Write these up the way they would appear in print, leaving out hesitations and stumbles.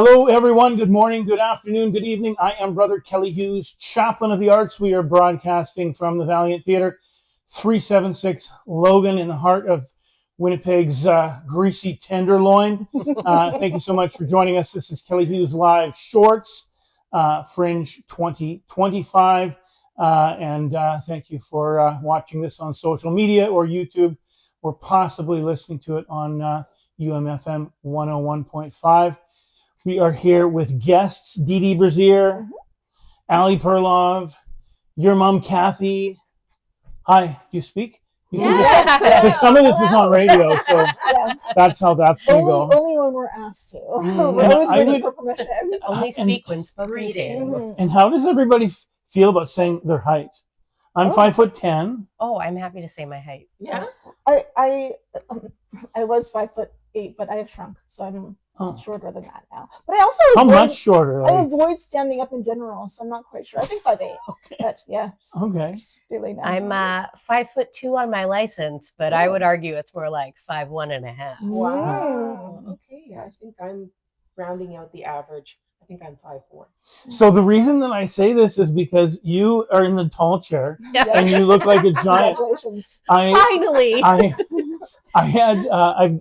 Hello, everyone. Good morning, good afternoon, good evening. I am Brother Kelly Hughes, Chaplain of the Arts. We are broadcasting from the Valiant Theatre, 376 Logan, in the heart of Winnipeg's greasy tenderloin. Thank you so much for joining us. This is Kelly Hughes Live Shorts, Fringe 2025. And thank you for watching this on social media or YouTube, or possibly listening to it on UMFM 101.5. We are here with guests, Brassiere, Alli Perlov, your mom, Kathy. Hi, do you speak? Yes. Because some of this is on radio, so that's how that's going to go. Only when we're asked to. We're always waiting for permission. Only speak when spoken to. And how does everybody feel about saying their height? I'm 5'10". Oh, I'm happy to say my height. Yeah. I was 5'8", but I have shrunk, so I'm shorter than that now. But I also much shorter? I avoid standing up in general, so I'm not quite sure. I think 5'8". Okay. But yeah. Okay. I'm 5'2" on my license, but I would argue it's more like 5'1.5". Wow. Okay. Yeah, I think I'm rounding out the average. I think I'm 5'4". So the reason that I say this is because you are in the tall chair and you look like a giant. Congratulations. Finally. I had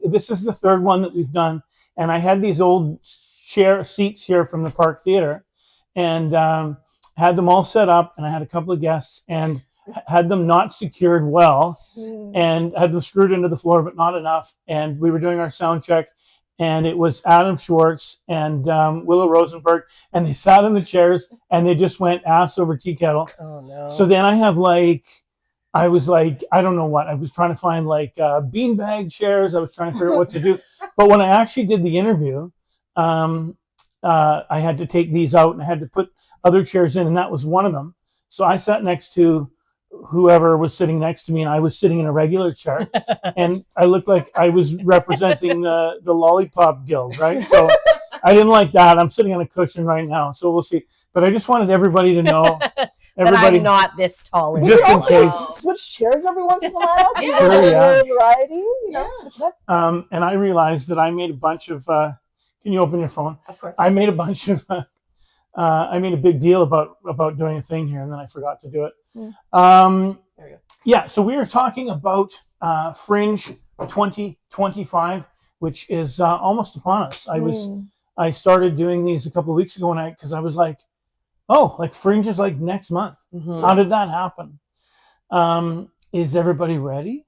this is the third one that we've done, and I had these old seats here from the Park Theatre, and had them all set up, and I had a couple of guests, and had them not secured well, and had them screwed into the floor, but not enough. And we were doing our sound check, and it was Adam Schwartz and Willow Rosenberg, and they sat in the chairs, and they just went ass over tea kettle. Oh no! So then I was like, I don't know what. I was trying to find beanbag chairs. I was trying to figure out what to do. But when I actually did the interview, I had to take these out and I had to put other chairs in, and that was one of them. So I sat next to whoever was sitting next to me, and I was sitting in a regular chair, and I looked like I was representing the Lollipop Guild, right? So I didn't like that. I'm sitting on a cushion right now, so we'll see. But I just wanted everybody to know. That I'm not this tall. Just in case. Switch chairs every once in a while. So variety, you know. Yeah. And I realized that I made a bunch of. Can you open your phone? Of course. I made a bunch of. I made a big deal about doing a thing here, and then I forgot to do it. There you go. Yeah. So we are talking about Fringe 2025, which is almost upon us. I started doing these a couple of weeks ago, because I was like, oh, like Fringe is like next month. How did that happen? Is everybody ready?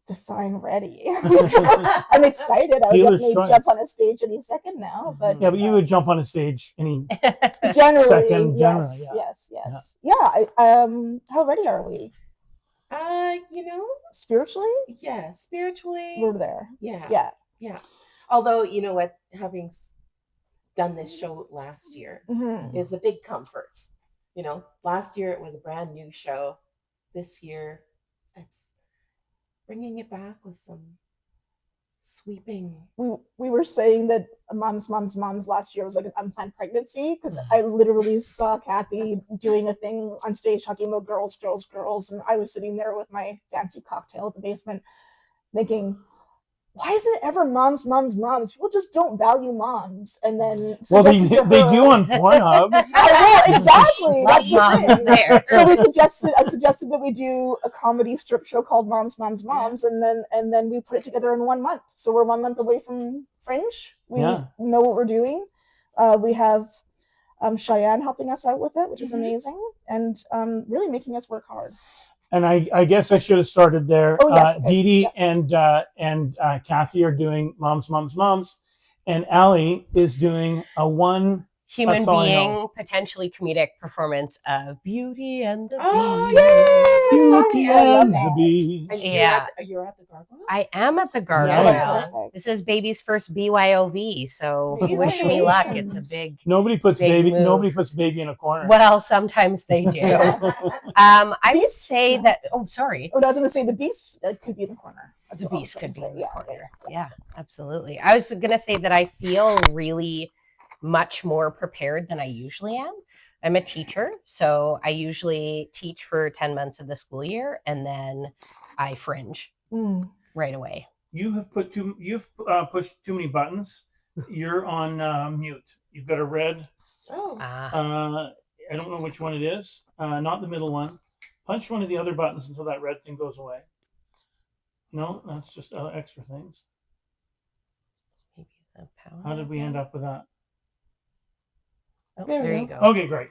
Define ready. I'm excited. I would definitely jump on a stage any second now. But yeah, but you would jump on a stage any generally, second. Yes. Yeah. How ready are we? Spiritually? Yeah, spiritually. We're there. Yeah. Although, you know what, having done this show last year is a big comfort. You know, last year it was a brand new show. This year it's bringing it back with some sweeping. We were saying that moms last year was like an unplanned pregnancy, because I literally saw Kathy doing a thing on stage talking about girls, and I was sitting there with my fancy cocktail at the basement thinking, why isn't it ever moms? People just don't value moms. And then they do on Pornhub. Exactly. That's the thing. There. So I suggested that we do a comedy strip show called Moms, and then we put it together in 1 month. So we're 1 month away from Fringe. We know what we're doing. We have Cheyenne helping us out with it, which is amazing, and really making us work hard. And I guess I should have started there. Oh, yes. Okay. Dee and Kathy are doing Moms, and Alli is doing a one human being, potentially comedic performance of Beauty and the Beast. Oh, Beauty and the Beast. And you're at the Gargoyle? I am at the Gargoyle. Yeah. This is baby's first BYOV, so wish me luck. It's a big. Nobody puts big move. Nobody puts baby in a corner. Well, sometimes they do. I would say that. Oh, sorry. I was going to say the Beast could be in the corner. The Beast could be in the corner. Yeah, absolutely. I was going to say that I feel really much more prepared than I usually am. I'm a teacher, so I usually teach for 10 months of the school year, and then I fringe right away. You've pushed too many buttons You're on mute. You've got a red. Oh. I don't know which one it is. Not the middle one. Punch one of the other buttons until that red thing goes away. No, that's just extra things. Maybe the power. How did we end up with that? Oh, There there we you go. go. Okay, great.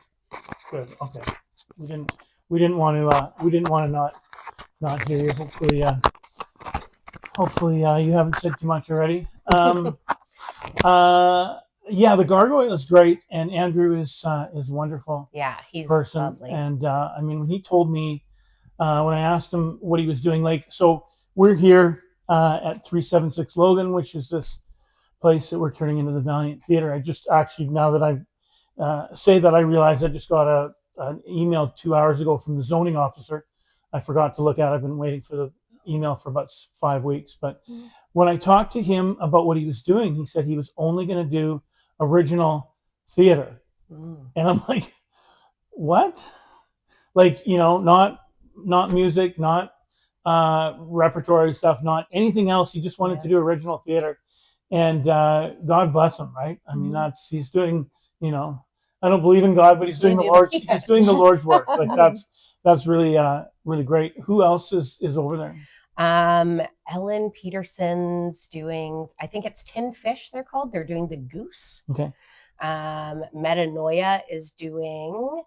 Good. Okay. We didn't want to not hear you. Hopefully you haven't said too much already. Yeah, the gargoyle is great, and Andrew is wonderful Yeah, he's person. lovely. And I mean, when he told me when I asked him what he was doing, like, so we're here at 376 Logan, which is this place that we're turning into the Valiant Theater. I just actually, now that I say that, I realized I just got an email 2 hours ago from the zoning officer. I forgot to look at it. I've been waiting for the email for about 5 weeks. But when I talked to him about what he was doing, he said he was only going to do original theater. And I'm like, what? Like, not music, not repertory stuff, not anything else. He just wanted to do original theater. And God bless him, right? I mean, he's doing, I don't believe in God, but he's doing he's doing the Lord's work. Like that's really really great. Who else is over there? Ellen Peterson's doing, I think it's Tin Fish they're called. They're doing The Goose. Okay. Metanoia is doing,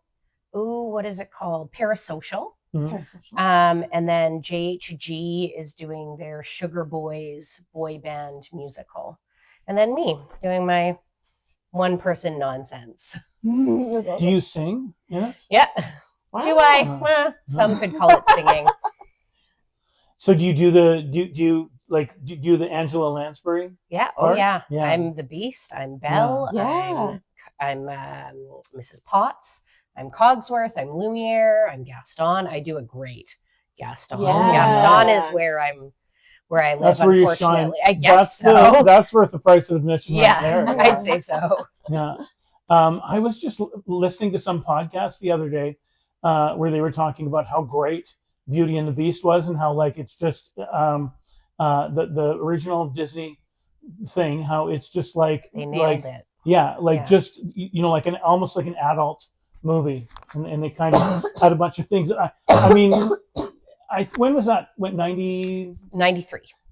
what is it called? Parasocial. Mm-hmm. And then JHG is doing their Sugar Boys boy band musical. And then me doing my one-person nonsense. Awesome. Do you sing? Yeah. Yeah. Wow. Do I? Well, some could call it singing. So do you do the Angela Lansbury? Yeah. part? Oh, yeah. Yeah. I'm the Beast. I'm Belle. Yeah. I'm Mrs. Potts. I'm Cogsworth. I'm Lumiere. I'm Gaston. I do a great Gaston. Yeah. Gaston is where I live. That's where you shine. Unfortunately, I guess so. That's worth the price of admission. Yeah, Right there. I'd say so. Yeah. I was just listening to some podcast the other day where they were talking about how great Beauty and the Beast was, and how like it's just the original Disney thing. How it's just like They nailed it. Yeah, just like almost like an adult movie, and they kind of had a bunch of things. I mean, when was that? What, 93.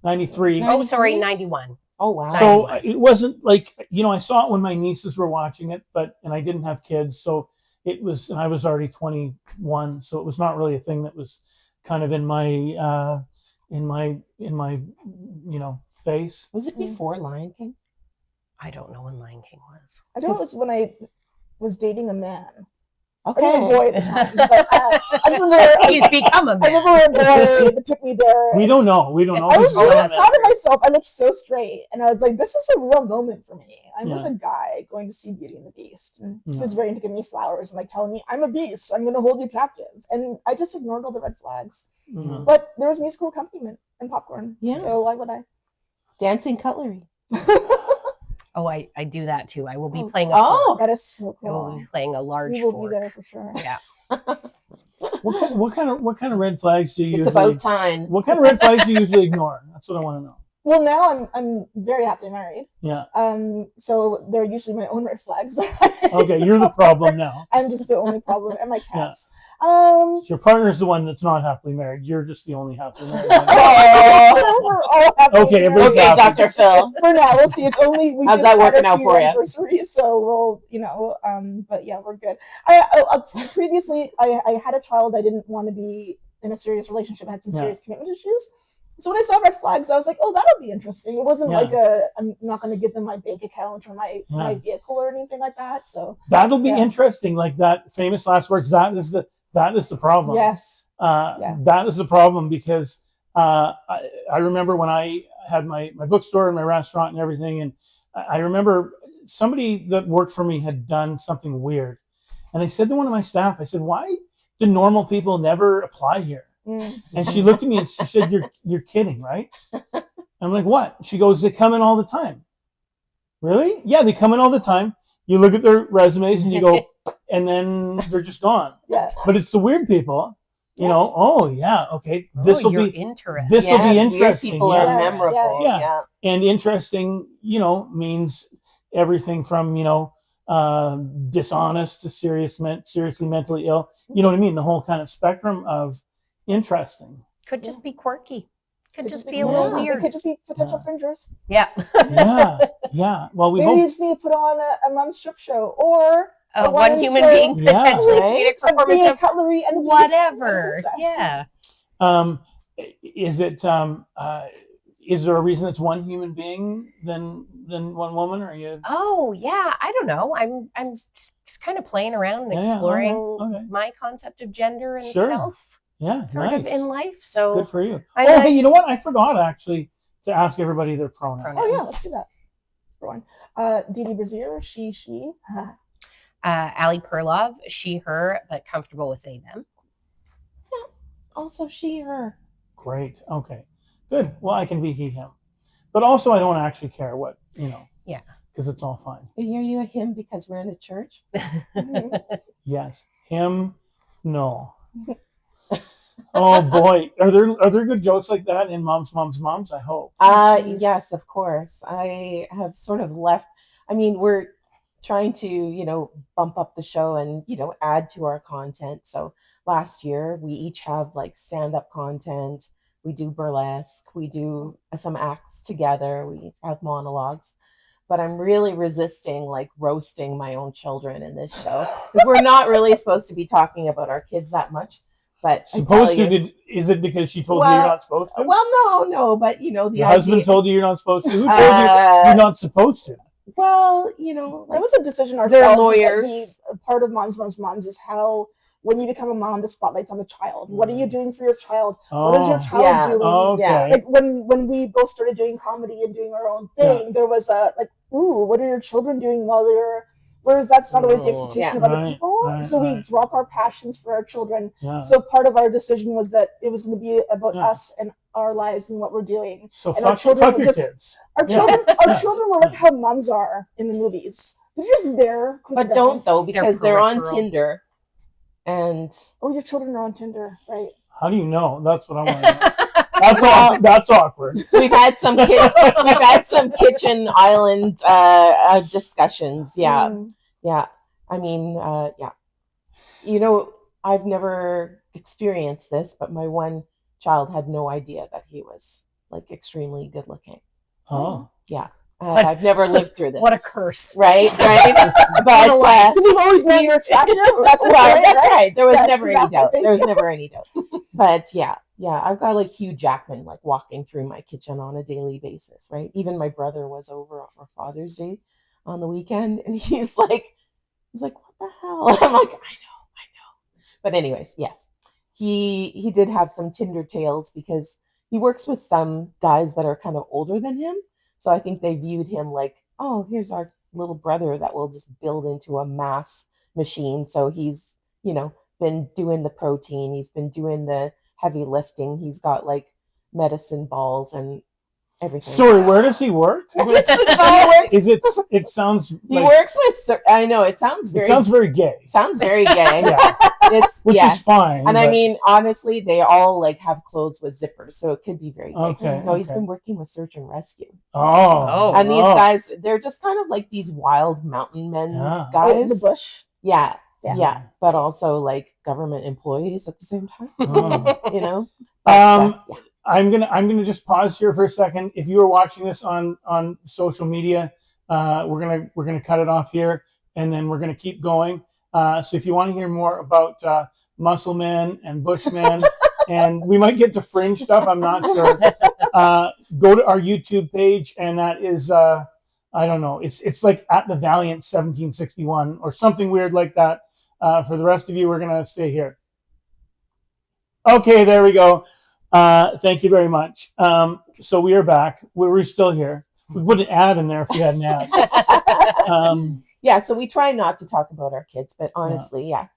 93? Oh, sorry, 91. Oh, wow. So it wasn't like, I saw it when my nieces were watching it, and I didn't have kids, so it was, and I was already 21, so it was not really a thing that was kind of in my face. Was it before Lion King? I don't know when Lion King was. I know it was when I was dating a man. Okay. I was a boy at the time, but I remember He's become a I man. remember a boy that took me there. We don't know. I was really proud of myself. I looked so straight, and I was like, "This is a real moment for me." I'm with a guy going to see Beauty and the Beast, and he was very into giving me flowers and like telling me, "I'm a beast. I'm going to hold you captive." And I just ignored all the red flags. Mhm. But there was musical accompaniment and popcorn. Yeah. So why would I? Dancing cutlery. Oh, I do that too. I will be Oh, playing a oh. fork. That is so I will cool. be playing a large We will fork. be there for sure. Yeah. What kind of red flags do you It's usually? about time. What kind of red flags do you usually ignore? That's what I want to know. Well, now I'm very happily married. Yeah. So they're usually my own red flags. Okay, you're the problem now. I'm just the only problem, and my cats. Your partner's the one that's not happily married. You're just the only happily married. We're all happily Okay, married. everybody's Okay, happy. Dr. Phil. For now, we'll see. It's only we How's just that had working our out 2-year for you? anniversary, so we'll, but yeah, we're good. I previously I had a child. I didn't want to be in a serious relationship. I had some serious commitment issues. So when I saw red flags, I was like, oh, that'll be interesting. It wasn't like I'm not going to give them my bank account or my vehicle or anything like that. So that'll be interesting. Like that famous last words. That is the problem. Yes. That is the problem because I remember when I had my bookstore and my restaurant and everything, and I remember somebody that worked for me had done something weird, and I said to one of my staff, I said, "Why do normal people never apply here?" And she looked at me and she said, "You're kidding, right?" I'm like, "What?" She goes, "They come in all the time." Really? Yeah, they come in all the time. You look at their resumes and you go, and then they're just gone. Yeah. But it's the weird people You know, oh yeah, okay, this will be interesting. this will be Yes, weird interesting. people yeah. are memorable. Yeah. Yeah. And interesting, you know, means everything from, you know, dishonest to seriously mentally ill. You know what I mean? The whole kind of spectrum of interesting. Could just be quirky. Could just be a quirky. little It weird. could just be potential fringers. Yeah. Yeah, yeah. Well, we Maybe hope. you just need to put on a mom strip show or a One human show being Yeah. potentially Right? comedic of performance being a of cutlery and a beast whatever. and a princess. Yeah. Is it? Is there a reason it's one human being than one woman? Or are you? Oh yeah. I don't know. I'm just kind of playing around and Yeah, yeah, exploring okay. my concept of gender and Sure. self Yeah, sort of in life. So Good for you. I Oh, like- hey, you know what? I forgot actually to ask everybody their pronouns. Oh yeah, let's do that. For one, Dee Brassiere, she. Alli Perlov, she, her, but comfortable with they, them. Also, she, her. Great. Okay. Good. Well, I can be he, him. But also, I don't actually care what, you know. Yeah. Because it's all fine. Are you a him because we're in a church? Yes. Him, no. Oh boy. Are there good jokes like that in Moms, I hope. Jeez. Yes, of course. I have sort of left. I mean, we're trying to, you know, bump up the show and, you know, add to our content. So last year we each have like stand-up content. We do burlesque. We do some acts together. We have monologues. But I'm really resisting like roasting my own children in this show. Because we're not really supposed to be talking about our kids that much. But Supposed to? Is it because she told you you're not supposed to? Well, no, but you know, Your husband told you you're not supposed to? Who told you you're not supposed to? Well, you know, That was a decision they're ourselves. lawyers. Is that part of moms is how when you become a mom, the spotlight's on the child. What are you doing for your child? What is your child Yeah. doing? Okay. Yeah. Like when we both started doing comedy and doing our own thing, there was a like, ooh, what are your children doing while they're? Whereas that's not always the expectation of other Right, people. right, So we right. drop our passions for our children. Yeah. So part of our decision was that it was going to be about Yeah. us and our lives and what we're doing. So and our fuck children your were just kids. our Yeah. children. Our Yeah. children were like how moms are in the movies. They're just there. But don't though, because they're on peripheral. Tinder. And Oh, your children are on Tinder, right? How do you know? That's what I want to know. That's awkward. we've had some kitchen island discussions. Yeah. Mm. Yeah. I mean, yeah. You know, I've never experienced this, but my one child had no idea that he was like extremely good looking. Oh. Yeah. I've never lived through this. What a curse. Right. But Because you've always known you're attractive. That's the well, point, that's right? right. There was Yes, never exactly. any doubt. There was never any doubt. But yeah, I've got like Hugh Jackman like walking through my kitchen on a daily basis, right? Even my brother was over for Father's Day on the weekend, and he's like, what the hell? I'm like, I know. But anyways, yes, he did have some Tinder tales because he works with some guys that are kind of older than him. So I think they viewed him like, oh, here's our little brother that will just build into a mass machine. So he's, you know, been doing the protein. He's been doing the heavy lifting. He's got like medicine balls and everything. Sorry, where does he work? Is it? It sounds. He like, works with. I know it sounds very. It sounds very gay. Sounds very gay. Yeah. It's Which is fine. And I but- mean, honestly, they all like have clothes with zippers, so it could be very gay. Okay, No, he's okay. been working with search and rescue. Oh. And these guys, they're just kind of like these wild mountain men Yeah. Out in guys. the bush. Yeah, Yeah. yeah, but also like government employees at the same time. Oh. You know. Um, Yeah. I'm gonna just pause here for a second. If you are watching this on social media, we're gonna cut it off here, and then we're gonna keep going. So if you want to hear more about muscle men and bushmen, and we might get to fringe stuff, I'm not sure. Go to our YouTube page, and that is I don't know. It's like at the Valiant 1761 or something weird like that. For the rest of you, we're gonna stay here. Okay, there we go. Thank you very much. So we are back. We're still here. We put an ad in there if we had an ad. Yeah, so we try not to talk about our kids, but honestly, yeah.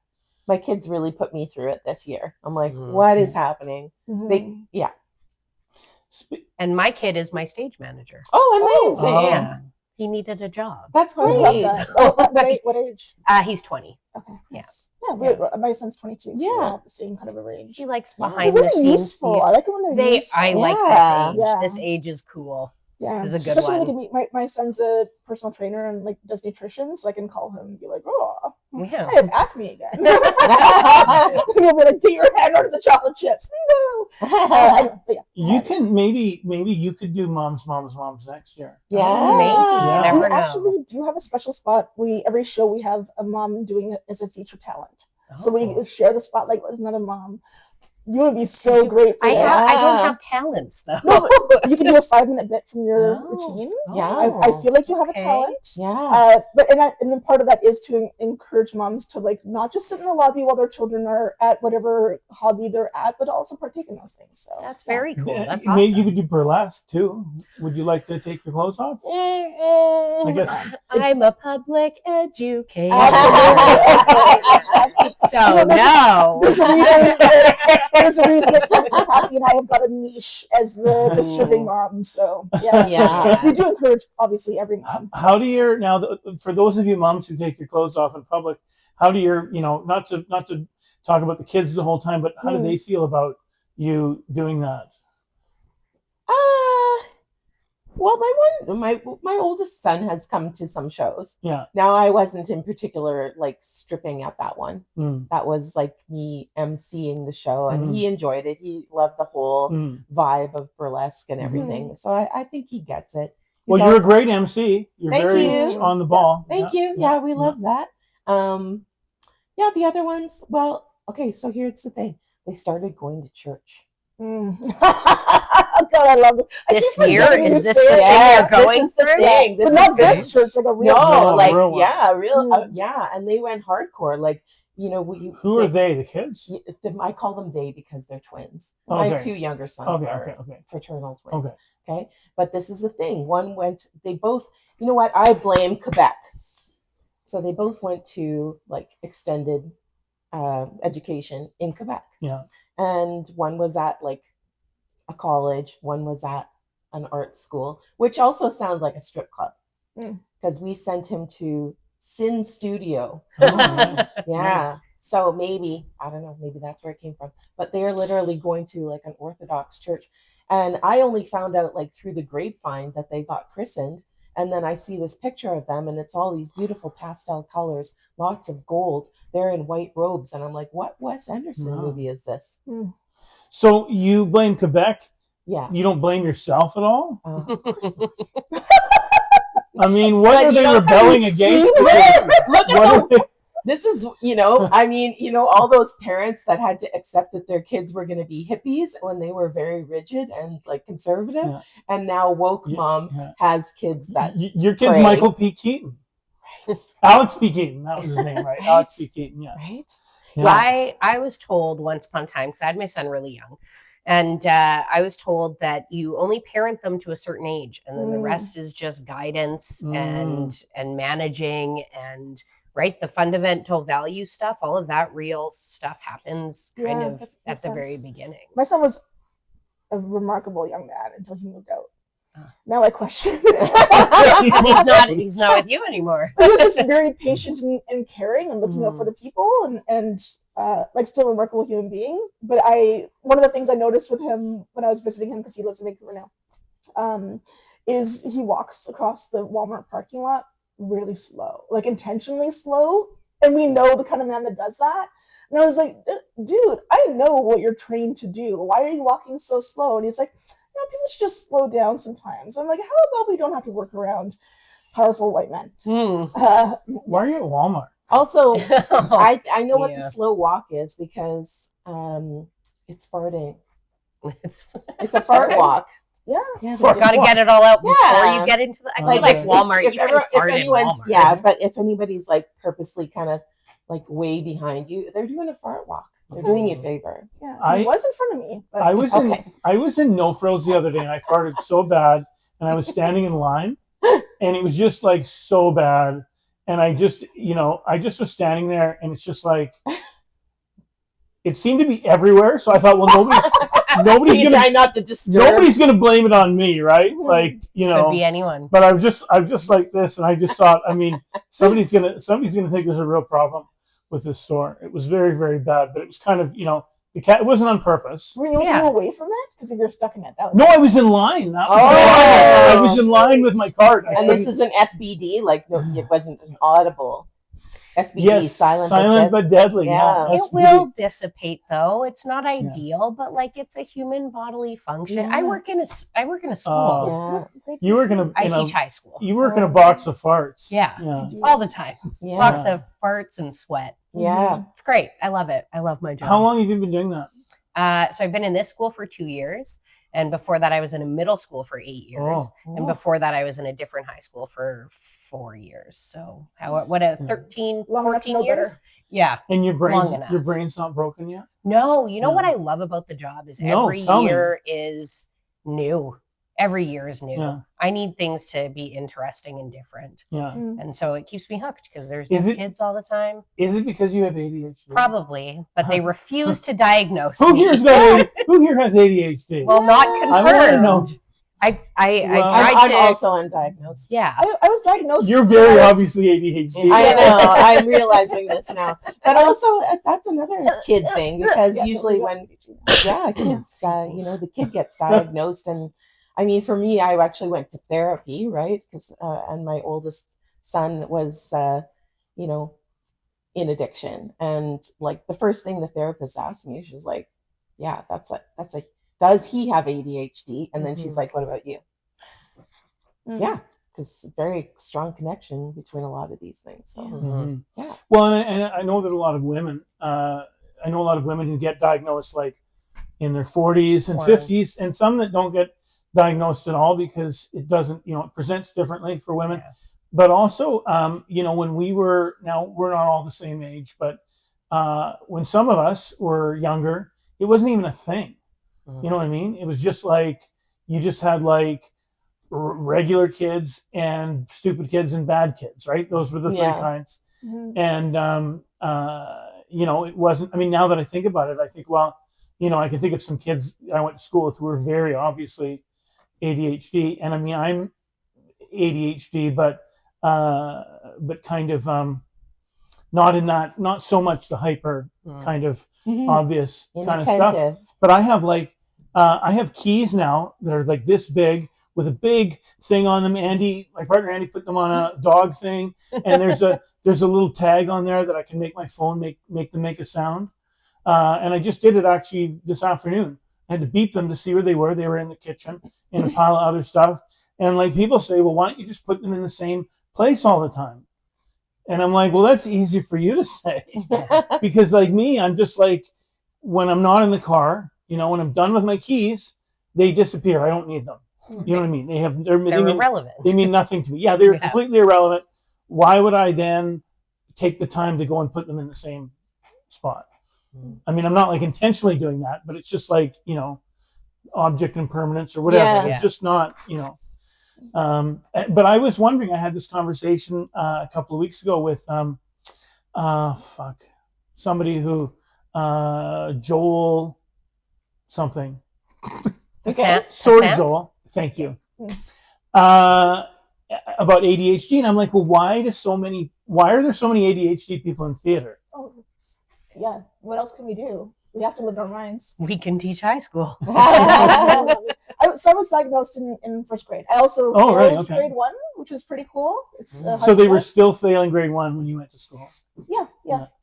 My kids really put me through it this year. I'm like, what is happening? Mhm. Yeah. And my kid is my stage manager. Oh, amazing. Oh. Yeah. He needed a job. That's I love great. that. What age? He's 20. Okay. Yeah. Nice. Yeah, my son's 22, so we have the same kind of a range. She likes They're behind the really scenes. useful. I like it when they're useful. I like Yeah. this age. Yeah. This age is cool. Yeah, This is a good especially one. like my son's a personal trainer and like does nutrition, so I can call him and be like, "Oh, Yeah. I have acne again." And he'll be like, "Get your hand out of the chocolate chips." No. You can maybe you could do moms next year. Yeah. Maybe. You never We know. actually do have a special spot. Every show we have a mom doing it as a feature talent. So we share the spotlight with another mom. You would be so great for this. I don't have talents though. No, but you can do a 5-minute bit from your routine. Yeah. I feel like you have a talent. Yeah. And then part of that is to encourage moms to like not just sit in the lobby while their children are at whatever hobby they're at, but also partake in those things. So that's very cool. That's Maybe awesome. you could do burlesque too. Would you like to take your clothes off? I guess I'm a public educator. Absolutely. So no. There's a reason that Kathy and I have got a niche as the stripping mom. So Yeah. we do encourage obviously every mom. How do your for those of you moms who take your clothes off in public, how do your not to talk about the kids the whole time, but how do they feel about you doing that? Well, my oldest son has come to some shows. Yeah. Now I wasn't in particular like stripping at that one. Mm. That was like me emceeing the show, and he enjoyed it. He loved the whole vibe of burlesque and everything. So I think he gets it. Well, you're a great MC. You're Thank very you. on the ball. Thank you. Yeah, we love that. The other ones. Well, okay. So here's the thing. They started going to church. God, I love it. This year is this the thing you're going through? But not this church, like a real church. And they went hardcore. Like Who are they? The kids? I call them they because they're twins. Okay. My two younger sons are fraternal twins. Okay, but this is the thing. They both. You know what? I blame Quebec. So they both went to like extended education in Quebec. Yeah. And one was at like a college, one was at an art school, which also sounds like a strip club because we sent him to Sin Studio. Nice. So maybe, I don't know, maybe that's where it came from. But they're literally going to like an Orthodox church. And I only found out like through the grapevine that they got christened. And then I see this picture of them and it's all these beautiful pastel colors, lots of gold. They're in white robes. And I'm like, what Wes Anderson movie is this? So you blame Quebec? Yeah. You don't blame yourself at all? Of course not. I mean, what are they rebelling against? Look at this is, all those parents that had to accept that their kids were going to be hippies when they were very rigid and like conservative. Yeah. And now woke mom has kids that your kid's pray. Michael P. Keaton. Right. Alex P. Keaton. That was his name, right? Alex P. Keaton, yeah. Right. Yeah. I was told once upon a time, because I had my son really young, and I was told that you only parent them to a certain age, and then the rest is just guidance and managing and the fundamental value stuff. All of that real stuff happens kind of at the very beginning. My son was a remarkable young man until he moved out. Now I question. he's not with you anymore. He was just very patient and caring and looking out for the people and like still a remarkable human being. But one of the things I noticed with him when I was visiting him, because he lives in Vancouver now, is he walks across the Walmart parking lot really slow, like intentionally slow. And we know the kind of man that does that. And I was like, dude, I know what you're trained to do. Why are you walking so slow? And he's like, yeah, people should just slow down sometimes. I'm like, how about we don't have to work around powerful white men? Why are you at Walmart? Also, I know what the slow walk is because it's farting. It's a fart walk. Yeah. You got to get it all out before you get into the. I feel like Walmart. But if anybody's like purposely kind of like way behind you, they're doing a fart walk. They're doing you a favor. Yeah, he was in front of me. But... I was in No Frills the other day, and I farted so bad, and I was standing in line, and it was just like so bad, and I just was standing there, and it's just like. It seemed to be everywhere, so I thought, well, nobody's gonna try not to disturb. Nobody's gonna blame it on me, right? Like, could be anyone. But I'm just like this, and I just thought, I mean, somebody's gonna think there's a real problem. with this store. It was very, very bad, but it was kind of, the cat, it wasn't on purpose. Were you able to Yeah. move away from it? Because if you're stuck in it, that would No, be- I was in line. That was Oh. the problem. I was in line with my cart. I And this couldn't- is an SBD, like no, it wasn't an audible. SBD, yes, silent but deadly. Yeah. Yeah, It SBD. will dissipate though. It's not ideal, but like it's a human bodily function. I Yeah. work in a school. Oh. Yeah, You work in a, I in a- teach high school. you work in a Oh. box of farts. Yeah. Yeah. I do. All the time. yeah, Box of farts and sweat. yeah. It's great. I love it. I love my job. How long have you been doing that? So I've been in this school for 2 years. And before that, I was in a middle school for 8 years. Oh. And before that, I was in a different high school for 4 years. So what a 13, Long enough to 14 know better. years? Yeah. And your Long enough. brain's not broken yet? No, you know Yeah. what I love about the job is No, every tell me. year is new. Every year is new. Yeah. I need things to be interesting and different. Yeah. Mm. And so it keeps me hooked because there's Is new it- kids all the time. Is it because you have ADHD? Probably, but they refuse to diagnose Who me. Who here has ADHD? Well, not Yeah. I want to confirmed. know. I Well, tried I'm to. also undiagnosed. Yeah. I was diagnosed. You're when very I was- obviously ADHD. I know. I'm realizing this now, but also that's another kid thing because Yeah, usually no, when kids, the kid gets diagnosed, and I mean, for me, I actually went to therapy, right? Because and my oldest son was, in addiction, and like the first thing the therapist asked me, she was like, "Yeah, that's a does he have ADHD?" And then she's like, "What about you?" Mm. Yeah, because very strong connection between a lot of these things. So. Yeah. Mhm. Yeah. Well, and I know that a lot of women, who get diagnosed like in their 40s and Or- 50s, and some that don't get diagnosed at all because it doesn't, it presents differently for women. Yeah. But also, when we're not all the same age, but when some of us were younger, it wasn't even a thing. You know what I mean? It was just like, you just had like regular kids and stupid kids and bad kids, right? Those were the three Yeah. kinds. Mhm. And, it wasn't, I mean, now that I think about it, I think, well, I can think of some kids I went to school with who were very obviously ADHD. And I mean, I'm ADHD, but kind of, not so much the hyper kind of Mhm. obvious kind of stuff. Inattentive. But I have I have keys now that are like this big with a big thing on them. My partner Andy put them on a dog thing, and there's a little tag on there that I can make my phone make them make a sound. And I just did it actually this afternoon. I had to beep them to see where they were. They were in the kitchen in a pile of other stuff. And like people say, well, why don't you just put them in the same place all the time? And I'm like, well, that's easy for you to say. Because like me, I'm just like, when I'm not in the car, when I'm done with my keys, they disappear. I don't need them. You know what I mean? They're irrelevant. They mean nothing to me. Yeah, they're Yeah. completely irrelevant. Why would I then take the time to go and put them in the same spot? I mean, I'm not like intentionally doing that, but it's just like, object impermanence or whatever. Yeah. They're Yeah. just not, but I was wondering, I had this conversation a couple of weeks ago with somebody who Joel something. Okay. Sorry, Assent? Joel. Thank you. Mm. About ADHD, and I'm like, well, why are there so many ADHD people in theater? Oh, yeah. What else can we do? We have to live in our minds. We can teach high school. I was diagnosed in first grade. I also Oh, right, failed okay. grade 1, which was pretty cool. It's So they were hard. still failing grade 1 when you went to school. Yeah.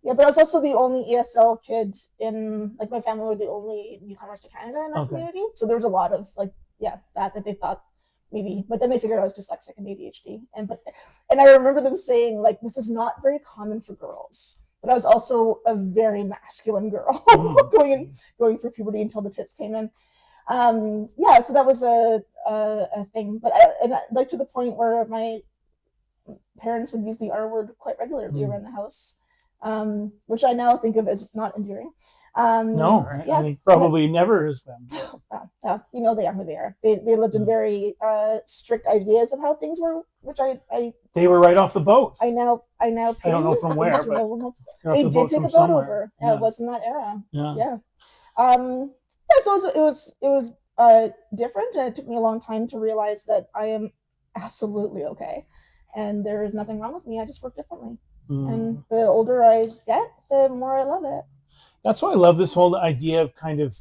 But I was also the only ESL kid in, like, my family were the only newcomers to Canada in our Okay. community. So there was a lot of that they thought maybe, but then they figured I was dyslexic and ADHD. And I remember them saying, like, this is not very common for girls. But I was also a very masculine girl going through puberty until the tits came in. So that was a thing. But like to the point where my parents would use the R word quite regularly around the house, which I now think of as not endearing. No, Yeah. I think probably never has been. They are who they are. They lived in very strict ideas of how things were, which They were right off the boat. I now I don't know from where, because, but they're off they the did boat take from a boat somewhere. over. Yeah. It was in that era. Yeah. Yeah. So it was different, and it took me a long time to realize that I am absolutely okay. and there is nothing wrong with me. I just work differently. Mm. And the older I get, the more I love it. That's why I love this whole idea of kind of,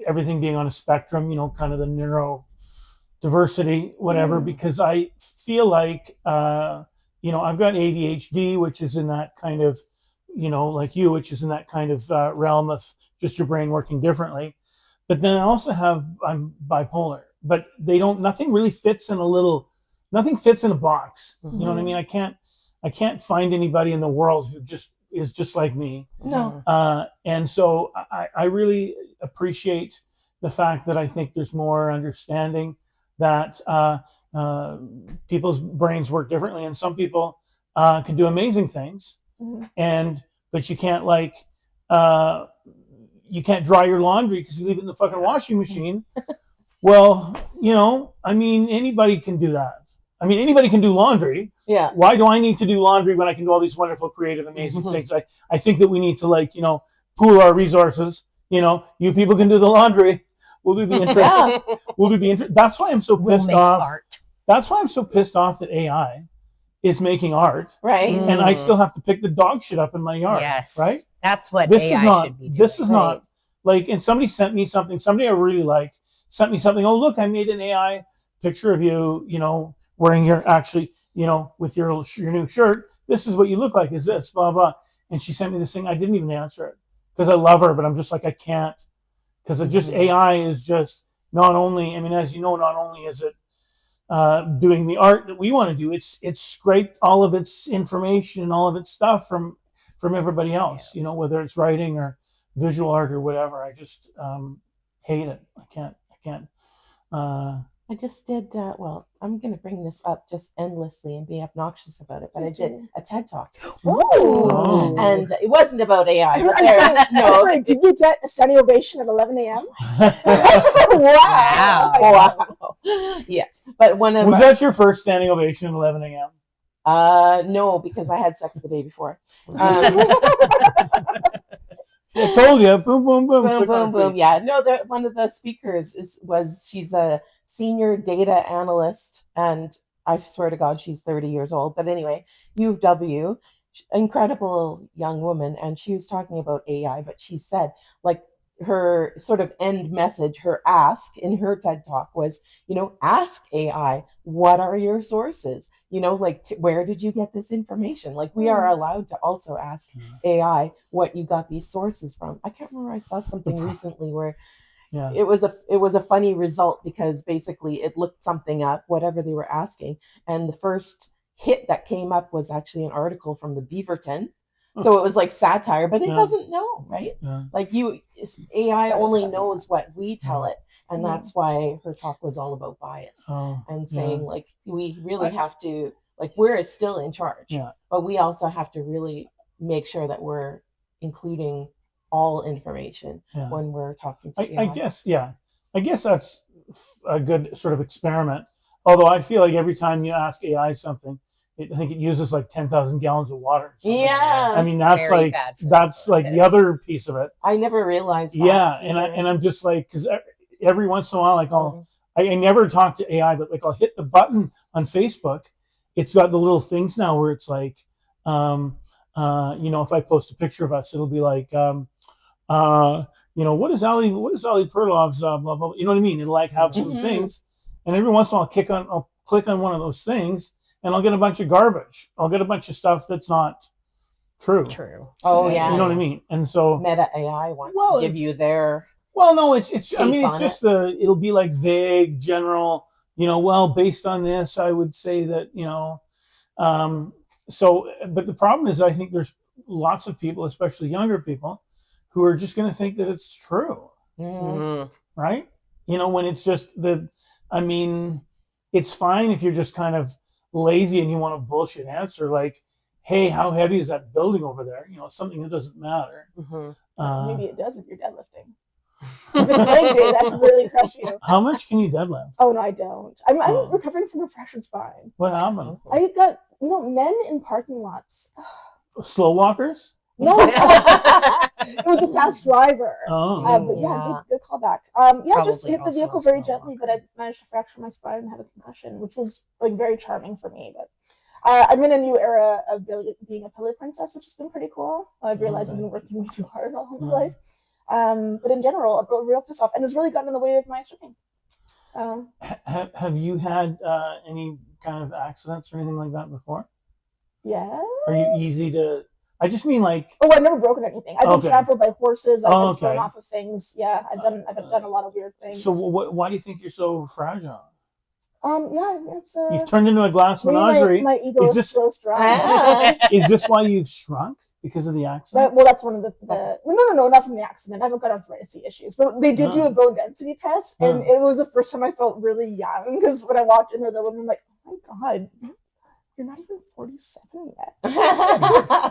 everything being on a spectrum, kind of the neurodiversity, whatever, because I feel like, I've got ADHD, which is in that kind of, like you, which is in that kind of realm of just your brain working differently. But then I also I'm bipolar, but nothing really fits in nothing fits in a box. You know what I mean? I can't find anybody in the world who is just like me. No. And so I really appreciate the fact that I think there's more understanding that people's brains work differently, and some people can do amazing things, but you can't you can't dry your laundry because you leave it in the fucking washing machine. Well, I mean, anybody can do that. I mean, anybody can do laundry. Yeah. Why do I need to do laundry when I can do all these wonderful, creative, amazing things? I think that we need to pool our resources. You people can do the laundry. We'll do the interest. We'll do the interest. That's why I'm so pissed off. Art. That's why I'm so pissed off that AI is making art. Right. And I still have to pick the dog shit up in my yard. Yes. Right. That's what This AI is not. should be doing. This is not like. And somebody sent me something. Somebody I really like sent me something. Oh, look, I made an AI picture of you. Wearing your with your new shirt. This is what you look like. Is this blah blah? And she sent me this thing. I didn't even answer it because I love her, but I'm just like I can't because it just AI is just not only. I mean, as you know, not only is it doing the art that we want to do, it's scraped all of its information and all of its stuff from everybody else. Whether it's writing or visual art or whatever. I just hate it. I can't. I just did, I'm going to bring this up just endlessly and be obnoxious about it, but I did a TED Talk. Oh. And it wasn't about AI. But I'm sorry, did you get a standing ovation at 11 a.m.? Wow. Yes. But one of Was that your first standing ovation at 11 a.m.? No, because I had sex the day before. I told you, boom, boom, boom, boom, boom, boom. Yeah, no, one of the speakers she's a senior data analyst, and I swear to God, she's 30 years old. But anyway, U of W, incredible young woman, and she was talking about AI, but she said her sort of end message, her ask in her TED Talk was, ask AI, what are your sources? Where did you get this information? We are allowed to also ask AI what you got these sources from. I can't remember. I saw something recently where it was a funny result because basically it looked something up, whatever they were asking, and the first hit that came up was actually an article from the Beaverton. So it was like satire, but it doesn't know, right? Yeah. AI only knows what we tell it. And that's why her talk was all about bias and saying we really have to, we're still in charge, but we also have to really make sure that we're including all information when we're talking to AI. I guess that's a good sort of experiment. Although I feel like every time you ask AI something, I think it uses 10,000 gallons of water. Yeah. I mean, that's the other piece of it. I never realized that. Yeah. And I'm just because every once in a while, I never talk to AI, but I'll hit the button on Facebook. It's got the little things now where it's if I post a picture of us, it'll be what is Alli Perlov's, blah, blah. You know what I mean? It'll have some things. And every once in a while I'll click on one of those things, and I'll get a bunch of garbage. I'll get a bunch of stuff that's not true. Oh yeah. You know what I mean? And so Meta AI wants to give you their. Well, no, it's just it'll be vague, general. Based on this, I would say that but the problem is, I think there's lots of people, especially younger people, who are just going to think that it's true, right? When it's just it's fine if you're just kind of lazy and you want a bullshit answer hey, how heavy is that building over there? Something that doesn't matter. Maybe it does if you're deadlifting. If it's leg day, that could really crush you. How much can you deadlift? Oh no, I don't. I'm recovering from a fractured spine. What happened? I got men in parking lots. Slow walkers? No, it was a fast driver. Oh. But yeah, Yeah. good callback. Just Probably hit the also vehicle a very slow gently, walker. but I managed to fracture my spine and have a concussion, which was like very charming for me. But I'm in a new era of being a pillow princess, which has been pretty cool. I've realized I've been working way too hard all my life. But in general, a real piss off, and it's really gotten in the way of my surfing. Have you had any kind of accidents or anything like that before? Yeah. Are you easy to? I just mean like. Oh, I've never broken anything. I've been trampled by horses. I've been thrown off of things. Yeah, I've done a lot of weird things. So why do you think you're so fragile? Yeah, it's You've turned into a glass menagerie. My ego is so strong. Is this why you've shrunk? Because of the accident? Well, that's one of the no, not from the accident. I haven't got arthritis issues, but they did do a bone density test, and it was the first time I felt really young because when I walked in there, the woman was like, "Oh my god, you're not even 47 yet."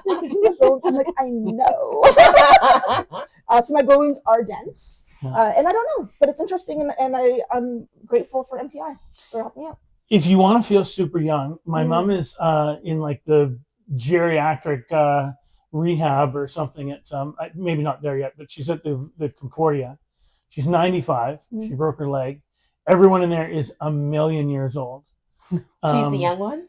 You're getting a bone. I'm like, I know. So my bones are dense, and I don't know, but it's interesting, and I'm grateful for MPI for helping me out. If you want to feel super young, my mom is in like the geriatric rehab or something at maybe not there yet, but she's at the Concordia. She's 95. She broke her leg. Everyone in there is a million years old. She's the young one.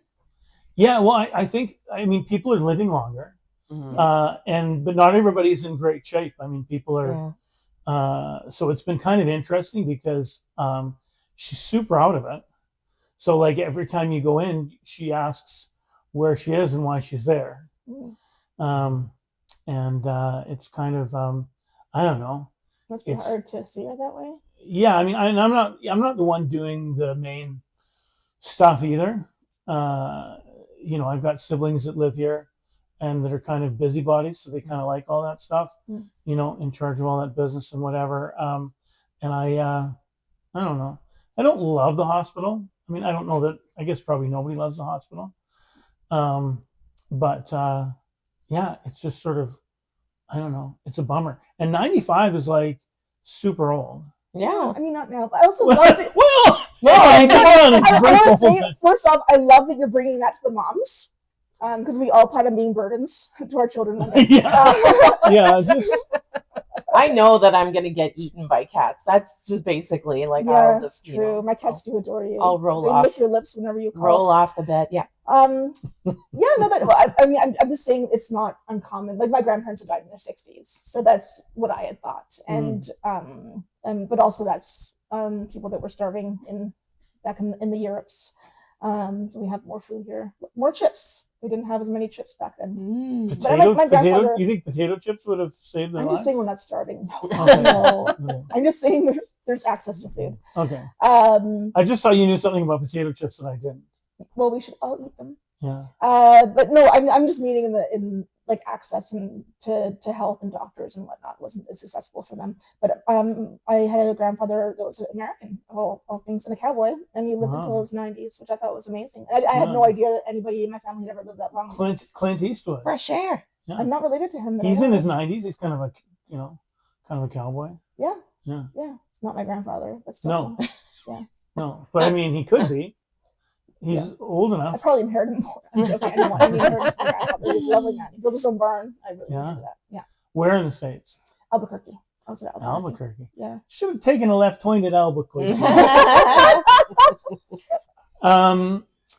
Yeah, well, I think people are living longer, but not everybody's in great shape. I mean, people are. So it's been kind of interesting because she's super out of it. So like every time you go in, she asks where she is and why she's there. It's kind of I don't know. Must be hard to see her that way. Yeah, I mean, I'm not the one doing the main stuff either. I've got siblings that live here and that are kind of busybodies, so they kind of like all that stuff. In charge of all that business and whatever. And I don't know. I don't love the hospital. I mean, I don't know that. I guess probably nobody loves the hospital. Yeah, it's just sort of, I don't know. It's a bummer. And 95 is like super old. Yeah, I mean, not now, but I also love that. I want to say, first off, I love that you're bringing that to the moms, because we all plan on being burdens to our children. I know that I'm going to get eaten by cats. That's just basically like, I'll just, true. My cats do adore you. I'll roll off. They lick your lips whenever you call. Roll off the bed. Yeah. I'm just saying it's not uncommon. Like my grandparents had died in their 60s, so that's what I had thought. And but also that's people that were starving back in the Europes. We have more food here, more chips. They didn't have as many chips back then. My grandfather. You think potato chips would have saved their lives? I'm just saying we're not starving. No. I'm just saying there's access to food. Okay. I just thought you knew something about potato chips that I didn't. Well, we should all eat them. Yeah. But no, I'm just meaning in like access and to health and doctors and whatnot wasn't as accessible for them. But I had a grandfather that was an American, of all things, and a cowboy, and he lived until his 90s, which I thought was amazing. I had no idea that anybody in my family had ever lived that long. Clint Eastwood. Brassiere. Yeah. I'm not related to him. He's in his 90s. He's kind of a cowboy. Yeah. Yeah. Yeah. It's not my grandfather, but still. No. Yeah. No, but I mean, he could be. He's old enough. I probably inherited him more. I'm joking. I don't want any inheritance from my grandfather. He was a lovely man. He built his own barn. I really enjoyed that. Yeah. Where in the States? Albuquerque. I was at Albuquerque. Yeah. Should have taken a left point at Albuquerque.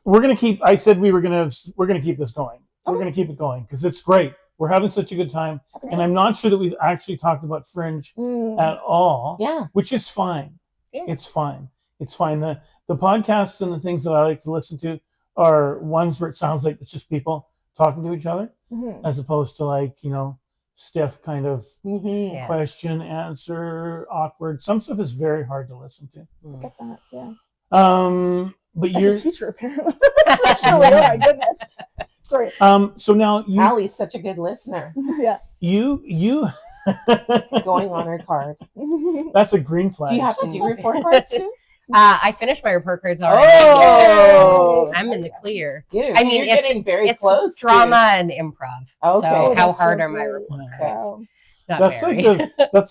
We're gonna keep. I said we're gonna keep this going. We're gonna keep it going because it's great. We're having such a good time, and I'm not sure that we've actually talked about Fringe at all. Yeah. Which is fine. Yeah. It's fine. It's fine. The podcasts and the things that I like to listen to are ones where it sounds like it's just people talking to each other, as opposed to like, stiff kind of question, answer, awkward. Some stuff is very hard to listen to. I get that, yeah. But you're a teacher, apparently. Oh my goodness. Sorry. So now Alli's such a good listener. Yeah. You going on her card. That's a green flag. Do you have to do report cards soon? I finished my report cards already. Oh, I'm in the clear. Dude, I mean, you're getting very close. Drama and improv. Okay. So how hard are my report cards? Wow. That's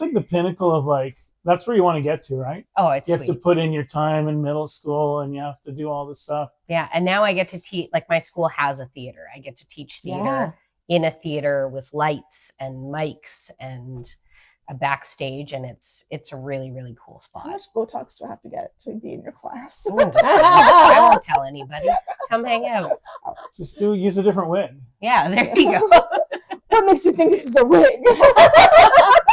like the pinnacle of like, that's where you want to get to, right? Oh, it's you have to put in your time in middle school and you have to do all this stuff. Yeah, and now I get to teach. Like my school has a theater. I get to teach theater in a theater with lights and mics and a backstage, and it's a really, really cool spot. How much Botox do I have to get to be in your class? Ooh, I won't tell anybody. Come hang out. Just use a different wig. Yeah, there you go. What makes you think this is a wig?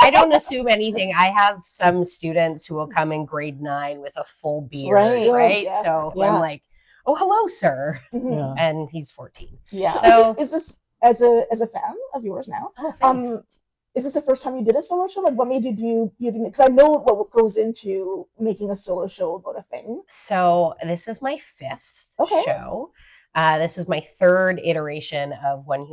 I don't assume anything. I have some students who will come in grade 9 with a full beard, right? Yeah. So I'm like, oh, hello, sir. Yeah. And he's 14. Yeah. So is this as a fan of yours now? Oh, thanks. Is this the first time you did a solo show? Like, what made you do? Because I know what goes into making a solo show about a thing. So this is my 5th show. This is my 3rd iteration of one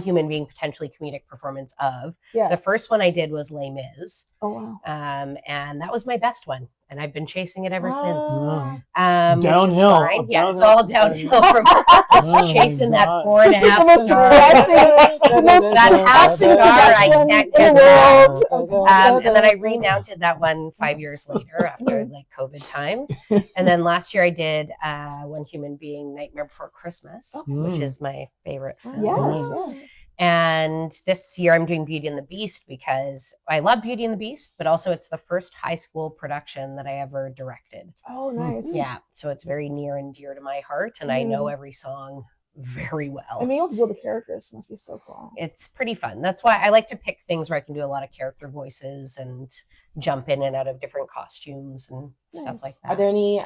human being potentially comedic performance of. Yeah. The first one I did was Les Mis. Oh wow. And that was my best one, and I've been chasing it ever since. Wow. Downhill. Which is fine. Yeah, it's all downhill from chasing that God. 4.5 star. The most That half depressing star, I production can't in get the that. world. And then I remounted that one 5 years later after like COVID times. And then last year I did One Human Being Nightmare Before Christmas, which is my favorite film. Yes. And this year I'm doing Beauty and the Beast because I love Beauty and the Beast, but also it's the first high school production that I ever directed. Oh, nice. Yeah. So it's very near and dear to my heart, and I know every song very well. And being able to deal with the characters must be so cool. It's pretty fun. That's why I like to pick things where I can do a lot of character voices and jump in and out of different costumes and stuff like that. Are there any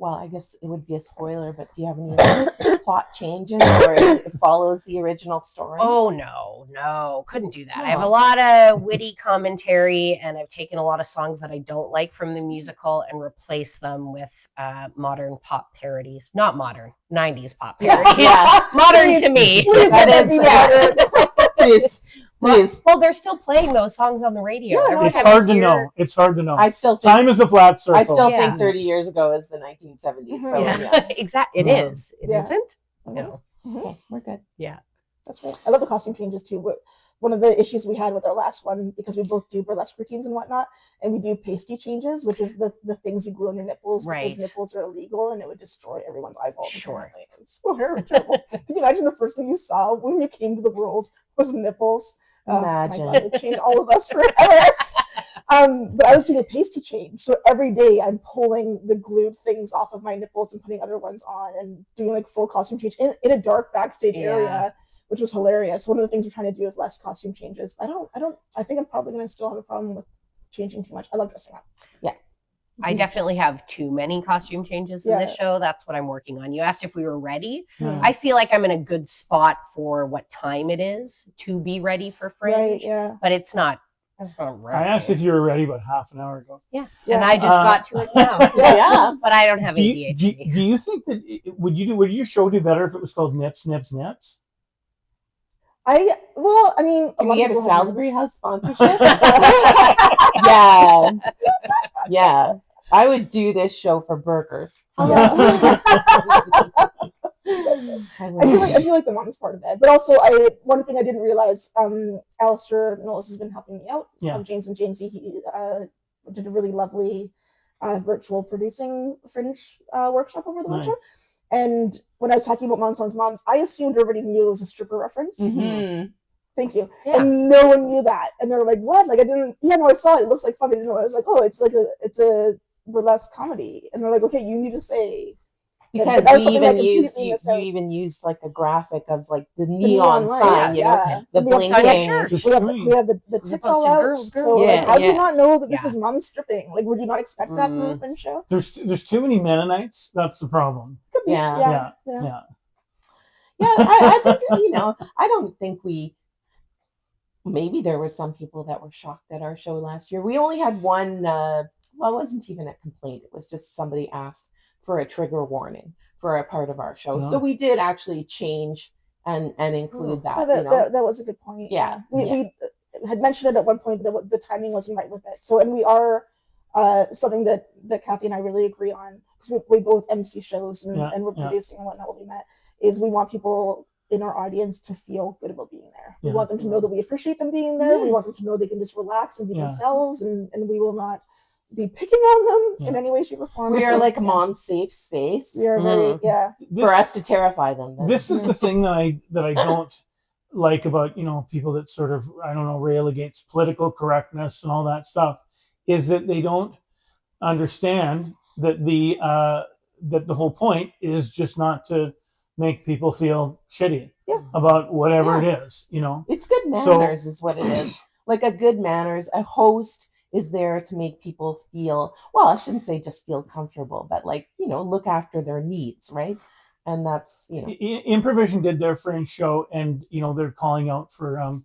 well, I guess it would be a spoiler, but do you have any plot changes or it follows the original story? Oh, no, couldn't do that. I have a lot of witty commentary, and I've taken a lot of songs that I don't like from the musical and replaced them with modern pop parodies. Not modern, 90s pop parodies. Yeah. Modern to me. Please. Well, they're still playing those songs on the radio. Yeah, no, It's hard to know. It's hard to know. I still think Time is a flat circle. I still think 30 years ago is the 1970s. So yeah. Exactly. It is. It isn't. No. Okay, we're good. Yeah. That's great. I love the costume changes too. But one of the issues we had with our last one, because we both do burlesque routines and whatnot, and we do pasty changes, which is the things you glue on your nipples because nipples are illegal and it would destroy everyone's eyeballs. Sure. It was so terrible. Can you imagine the first thing you saw when you came to the world was nipples? Imagine. My God, it would change all of us forever. But I was doing a pasty change, so every day I'm pulling the glued things off of my nipples and putting other ones on, and doing like full costume change in a dark backstage area, which was hilarious. One of the things we're trying to do is less costume changes. I think I'm probably going to still have a problem with changing too much. I love dressing up. Yeah. I definitely have too many costume changes in this show. That's what I'm working on. You asked if we were ready. I feel like I'm in a good spot for what time it is to be ready for Fringe. Right, yeah. But it's not. I asked if you were ready about half an hour ago. Yeah. And I just got to it now. Yeah. But I don't have ADHD. Do you think that would your show do better if it was called Nips, Nips, Nips? I mean, Can we get a Salisbury House sponsorship? Yeah. Yeah. I would do this show for burgers. I feel like the mom's part of it, but also one thing I didn't realize. Alistair Knowles has been helping me out. James and Jamesy, he did a really lovely virtual producing Fringe workshop over the winter. And when I was talking about moms, I assumed everybody knew it was a stripper reference. Mm-hmm. Thank you. Yeah. And no one knew that, and they were like, "What? Like I didn't? Yeah, no, I saw it. It looks like fun. I didn't know." I was like, "Oh, it's a burlesque comedy," and they're like, "Okay, you need to say." Because you even used like a graphic of like the neon sign, the blinking. We have the tits all out. So how do you not know that this is mom stripping? Like, would you not expect that from a Fringe show? There's too many Mennonites. That's the problem. Could be. Yeah. I think I don't think maybe there were some people that were shocked at our show last year. We only had one. Well, it wasn't even a complaint. It was just somebody asked for a trigger warning for a part of our show. So we did actually change and include that. That was a good point. Yeah. We had mentioned it at one point, but the timing wasn't right with it. So, and we are something that Kathy and I really agree on, because we both MC shows and we're producing and whatnot when we met, is we want people in our audience to feel good about being there. We want them to know that we appreciate them being there. We want them to know they can just relax and be themselves, and we will not be picking on them in any way, shape, or form. We are like a mom's safe space. We are very, for us to terrify them. This is the thing that I don't like about, you know, people that sort of, I don't know, rail against political correctness and all that stuff, is that they don't understand that the whole point is just not to make people feel shitty about whatever it is, you know. It's good manners is what it is. Like a good manners, a host is there to make people feel, well, I shouldn't say just feel comfortable, but like, you know, look after their needs, right? And that's, you know. Improvision did their Fringe show, and, you know, they're calling out for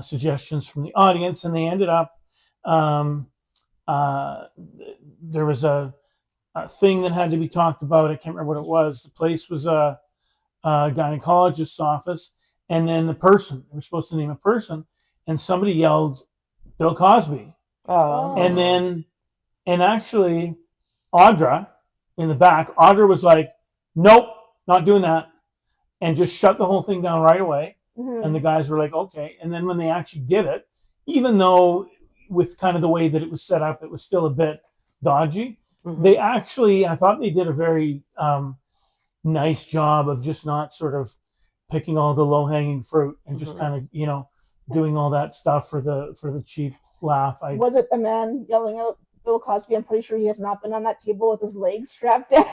suggestions from the audience, and they ended up, there was a thing that had to be talked about. I can't remember what it was. The place was a gynecologist's office, and then the person, we were supposed to name a person, and somebody yelled Bill Cosby. And actually Audra in the back, Audra was like, nope, not doing that, and just shut the whole thing down right away. And the guys were like, okay. And then when they actually did it, even though with kind of the way that it was set up, it was still a bit dodgy. They actually, I thought they did a very nice job of just not sort of picking all the low-hanging fruit and just kind of, you know, doing all that stuff for the cheap laugh. Was it a man yelling out Bill Cosby? I'm pretty sure he has not been on that table with his legs strapped down.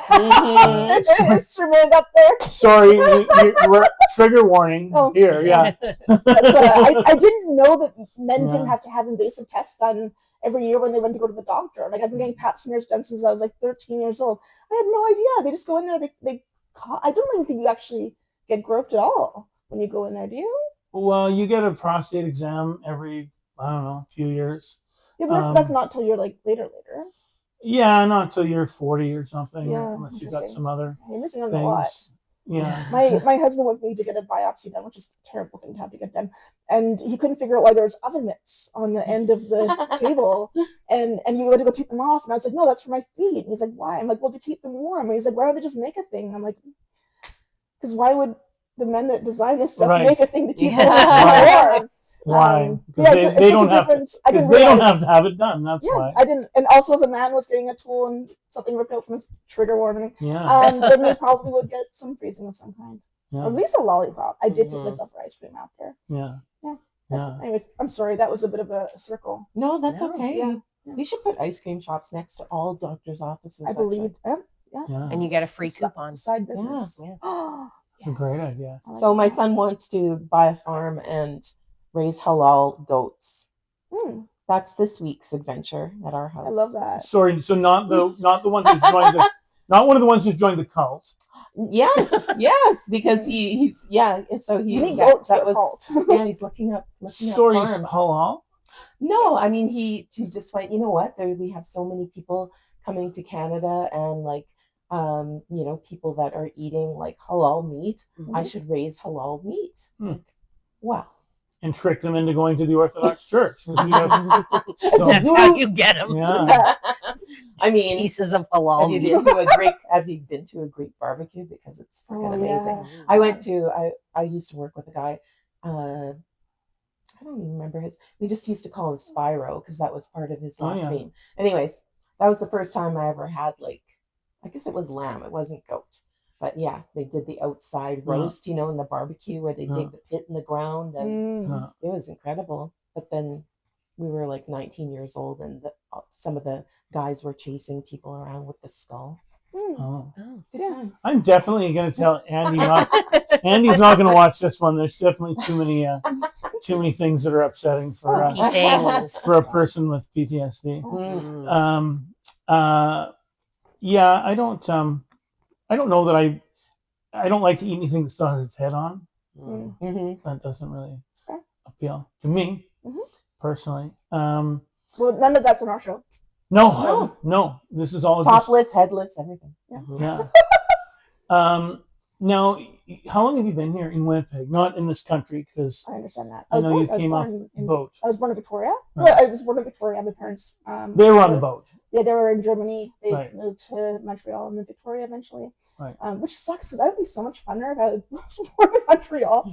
Instrument up there. Sorry, we're trigger warning here. Yeah. I didn't know that men didn't have to have invasive tests done every year when they went to go to the doctor. Like, I've been getting pap smears done since I was like 13 years old. I had no idea. They just go in there. I don't even think you actually get groped at all when you go in there. Do you? Well, you get a prostate exam every, I don't know, few years. Yeah, but that's not till you're like later. Yeah, not until you're 40 or something. Yeah, unless you've got some other You're missing out things. a lot. Yeah. My husband went with me to get a biopsy done, which is a terrible thing to have to get done. And he couldn't figure out why there was oven mitts on the end of the table. And you had to go take them off. And I was like, no, that's for my feet. And he's like, why? I'm like, well, to keep them warm. And he's like, why don't they just make a thing? I'm like, because why would the men that design this stuff make a thing to keep them warm? Why? Because they don't have to have it done. That's why. I didn't. And also, if a man was getting a tool and something ripped out from his trigger warning, then he probably would get some freezing of some kind. Or at least a lollipop. I did take myself for ice cream after. Yeah. Anyways, I'm sorry. That was a bit of a circle. No, that's okay. Yeah. We should put ice cream shops next to all doctors' offices. I believe. Yeah. And you get a free coupon. Side business. Yeah. It's a great idea. So my son wants to buy a farm and raise halal goats. That's this week's adventure at our house. I love that. Sorry, so not the one who's joined not one of the ones who's joined the cult. Yes, because he's so he goats that was cult. He's looking up Sorry, farms. halal? No, I mean he just went, you know what? We have so many people coming to Canada and like you know, people that are eating like halal meat. I should raise halal meat. Wow. And trick them into going to the Orthodox Church. That's how you get them. Yeah. I mean, pieces of halal. Have you been to a Greek barbecue? Because it's freaking amazing. Yeah. I used to work with a guy. I don't even remember we just used to call him Spyro because that was part of his last name. Anyways, that was the first time I ever had I guess it was lamb. It wasn't goat. But yeah, they did the outside roast, you know, in the barbecue where they dig the pit in the ground, and it was incredible. But then we were like 19 years old, and some of the guys were chasing people around with the skull. Good times. I'm definitely going to tell Andy not. Andy's not going to watch this one. There's definitely too many things that are upsetting for a person with PTSD. Yeah, I don't know that I don't like to eat anything that still has its head on. That doesn't really appeal to me personally. Well, none of that's on our show. No. This is all topless, headless, everything. Yeah. Now, how long have you been here in Winnipeg? Not in this country, because I understand that. I know you came off the boat. I was born in Victoria. Right. Well, I was born in Victoria. My parents. They were on the boat. Yeah, they were in Germany. They moved to Montreal and then Victoria eventually. Right. Which sucks because I would be so much funner if I was born in Montreal.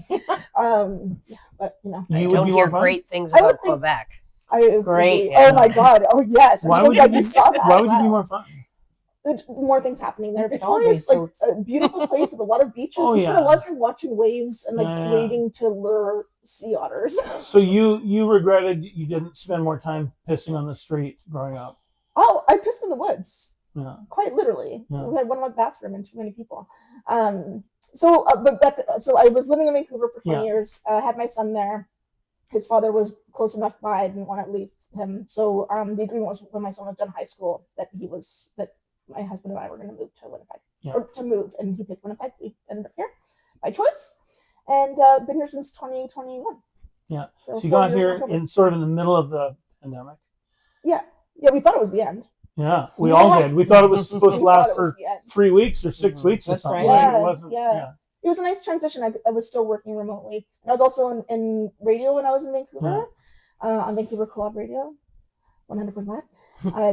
But you know, you would hear great things about Quebec. Great. Oh my God. Oh yes. Why would you be more fun? more things happening there. It all Victoria's makes like sense. a beautiful place with a lot of beaches. Oh, We spent a yeah. lot of time watching waves and like Yeah. waiting to lure sea otters. So you regretted you didn't spend more time pissing on the street growing up. Oh, I pissed in the woods. Yeah. Quite literally. Yeah. We had one in my bathroom and too many people. So I was living in Vancouver for 20 years. Had my son there. His father was close enough by. I didn't want to leave him. So the agreement was when my son was done high school that my husband and I were going to move to Winnipeg, or to move, and he picked Winnipeg. We ended up here by choice, and been here since 2021. Yeah. So you 4 got years here in sort of in the middle of the pandemic. Yeah. We thought it was the end. Yeah, we all did. We thought it was supposed to last for 3 weeks or 6 weeks or That's something. right. It wasn't. Yeah. It was a nice transition. I was still working remotely. And I was also in radio when I was in Vancouver, on Vancouver Co-op Radio, 100.5,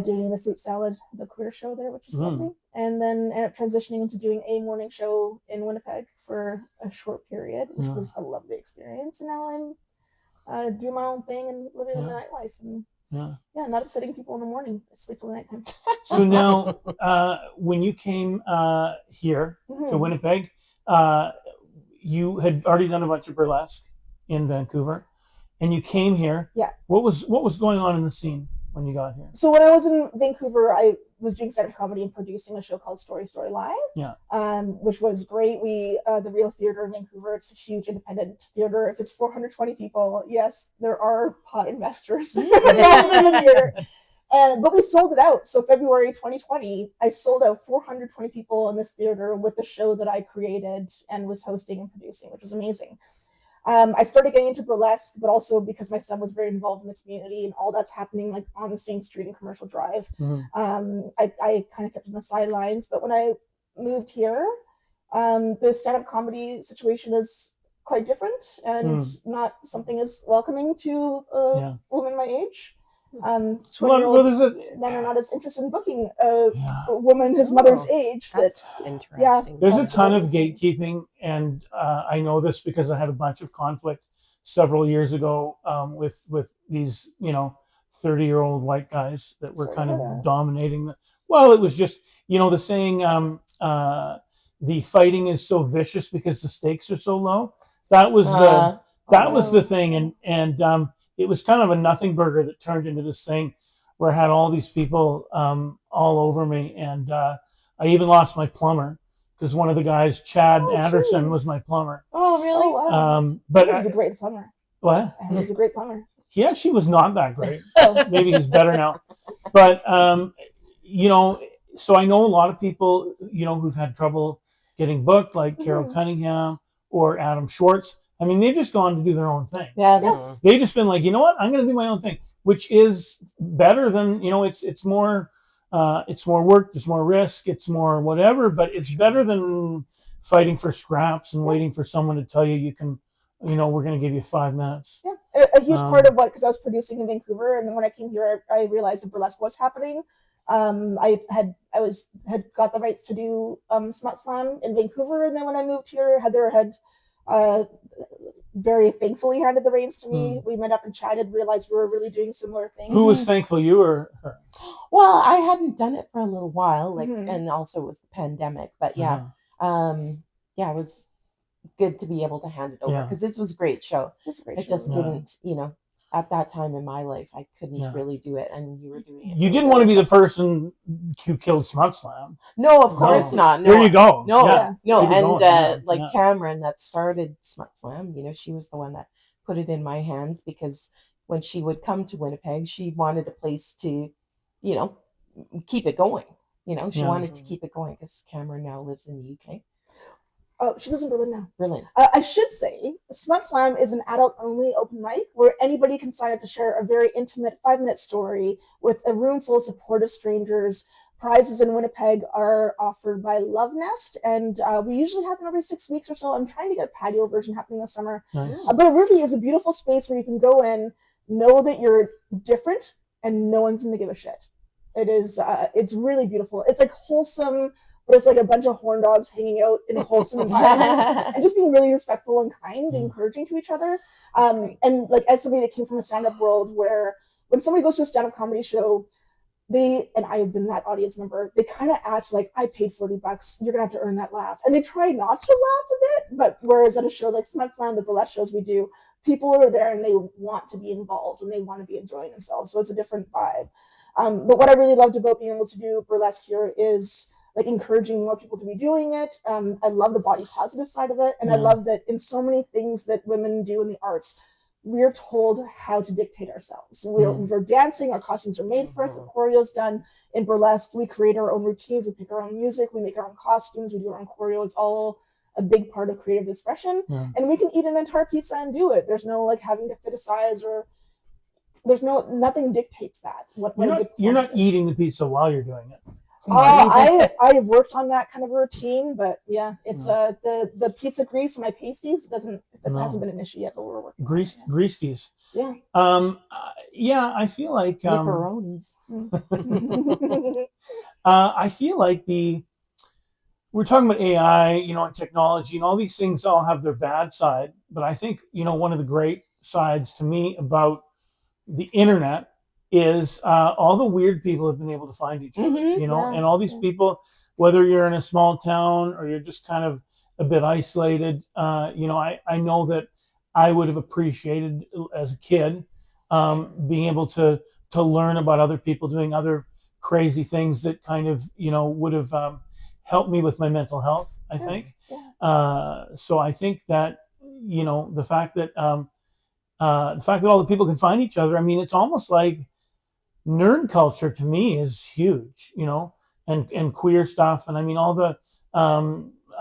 doing the fruit salad, the queer show there, which was lovely. And then ended up transitioning into doing a morning show in Winnipeg for a short period, which was a lovely experience. And now I'm doing my own thing and living the nightlife. And not upsetting people in the morning. Just wait till the nighttime. So now, when you came here to Winnipeg, you had already done a bunch of burlesque in Vancouver, and you came here. Yeah. What was going on in the scene when you got here? So when I was in Vancouver, I was doing stand-up comedy and producing a show called Story Live. Yeah. Which was great. We the Real Theatre in Vancouver. It's a huge independent theater. If it's 420 people, yes, there are pot investors involved in the theater. But we sold it out. So February 2020, I sold out 420 people in this theater with the show that I created and was hosting and producing, which was amazing. I started getting into burlesque, but also because my son was very involved in the community and all that's happening like on the same street in Commercial Drive. I kind of kept on the sidelines. But when I moved here, the stand-up comedy situation is quite different and not something as welcoming to a woman my age. 20-year-old men are not as interested in booking a woman his mother's age. That's interesting. There's a ton of gatekeeping, and I know this because I had a bunch of conflict several years ago with these 30-year-old white guys that were kind of dominating the. Well, it was just the saying the fighting is so vicious because the stakes are so low. That was the thing, and it was kind of a nothing burger that turned into this thing where I had all these people all over me, and I even lost my plumber because one of the guys, Chad Anderson, was my plumber. Oh, really? Oh, wow. But he was a great plumber. What? He was a great plumber. He actually was not that great. Maybe he's better now. But so I know a lot of people, who've had trouble getting booked, like Carol Cunningham or Adam Schwartz. I mean, they've just gone to do their own thing. Yeah, they've just been like, you know what, I'm going to do my own thing, which is better than it's more work, there's more risk, it's more whatever, but it's better than fighting for scraps and waiting for someone to tell you can, we're going to give you 5 minutes. Yeah, a huge part of because I was producing in Vancouver, and then when I came here, I realized that burlesque was happening. I had got the rights to do Smut Slam in Vancouver, and then when I moved here, Heather had very thankfully handed the reins to me. We met up and chatted, realized we were really doing similar things. Who was thankful, you or her? Well, I hadn't done it for a little while, and also it was the pandemic. But it was good to be able to hand it over because this was a great show. It's a great show. It just didn't, at that time in my life, I couldn't really do it, and you were doing it. You didn't want to be the person who killed Smut Slam. No, of course not. No. There you go. No, and Cameron that started Smut Slam, she was the one that put it in my hands because when she would come to Winnipeg, she wanted a place to, keep it going. She wanted to keep it going because Cameron now lives in the UK. Oh, she lives in Berlin now. Berlin. I should say, Smut Slam is an adult-only open mic where anybody can sign up to share a very intimate 5-minute story with a room full of supportive strangers. Prizes in Winnipeg are offered by Love Nest, and we usually have them every 6 weeks or so. I'm trying to get a patio version happening this summer. Nice. But it really is a beautiful space where you can go in, know that you're different, and no one's going to give a shit. It is, it's really beautiful. It's like wholesome, but it's like a bunch of horn dogs hanging out in a wholesome environment and just being really respectful and kind and encouraging to each other. And like as somebody that came from the stand-up world where when somebody goes to a stand-up comedy show, and I've been that audience member, they kind of act like I paid $40, you're gonna have to earn that laugh. And they try not to laugh a bit, but whereas at a show like SummitSlam, the burlesque shows we do, people are there and they want to be involved and they want to be enjoying themselves. So it's a different vibe. But what I really loved about being able to do burlesque here is like encouraging more people to be doing it. I love the body positive side of it. And I love that in so many things that women do in the arts, we're told how to dictate ourselves. We're dancing, our costumes are made for us, the choreo's done. In burlesque, we create our own routines, we pick our own music, we make our own costumes, we do our own choreo. It's all a big part of creative expression. And we can eat an entire pizza and do it. There's no like having to fit a size or nothing dictates that. You're not eating the pizza while you're doing it. I worked on that kind of routine, but yeah, it's the pizza grease and my pasties hasn't been an issue yet, but we're working greasties. Yeah. I feel like Pepperonis. I feel like we're talking about AI, and technology, and all these things all have their bad side. But I think, one of the great sides to me about the internet is all the weird people have been able to find each other, and all these people, whether you're in a small town or you're just kind of a bit isolated, I know that I would have appreciated as a kid being able to learn about other people doing other crazy things that kind of, would have helped me with my mental health, I think. So I think that, the fact that all the people can find each other, I mean, it's almost like nerd culture to me is huge, and queer stuff. And I mean, all the,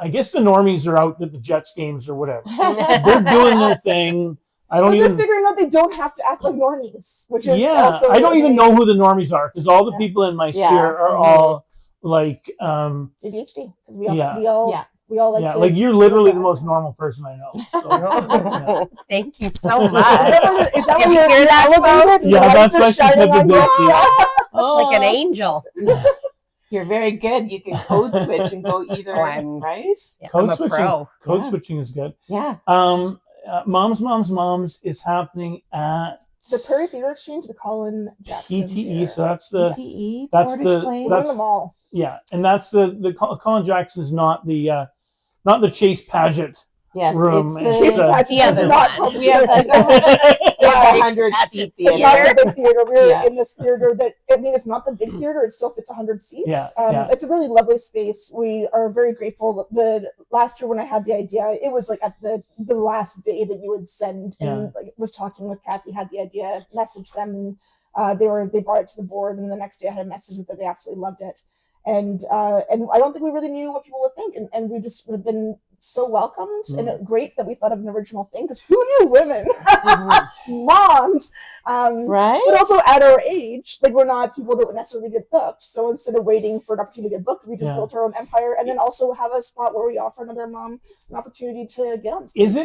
I guess the normies are out at the Jets games or whatever. They're doing their thing. They're figuring out they don't have to act like normies, which is also I don't even know who the normies are because all the people in my sphere are all like ADHD because we all like to, like you're literally the most normal person I know. So, Thank you so much. Is that Did what you hear that, folks? Yeah, that's why she said the big Like an angel. You're very good. You can code switch and go either, right? Yeah, Code I'm a switching. pro. Code switching is good. Yeah. Moms is happening at the Prairie Theater Exchange, the Colin Jackson. PTE. So that's the PTE. that's Portage the Place. We're in the mall. Yeah, and that's the Colin Jackson is not the Chase Paget Yes, room. it's Chase the Paget the is other not one. called we have theater. the 100-seat It's theater. not the big theater. We're Yeah. in this theater that, I mean, it's not the big theater. It still fits 100 seats. It's a really lovely space. We are very grateful. The last year when I had the idea, it was like at the last day that you would send and like was talking with Kathy, had the idea, messaged them, and they brought it to the board, and the next day I had a message that they absolutely loved it. And I don't think we really knew what people would think, and we just have been so welcomed and great that we thought of an original thing because who knew women, moms, Right? but also at our age, like we're not people that would necessarily get booked. So instead of waiting for an opportunity to get booked, we just built our own empire, and then also have a spot where we offer another mom an opportunity to get on stage.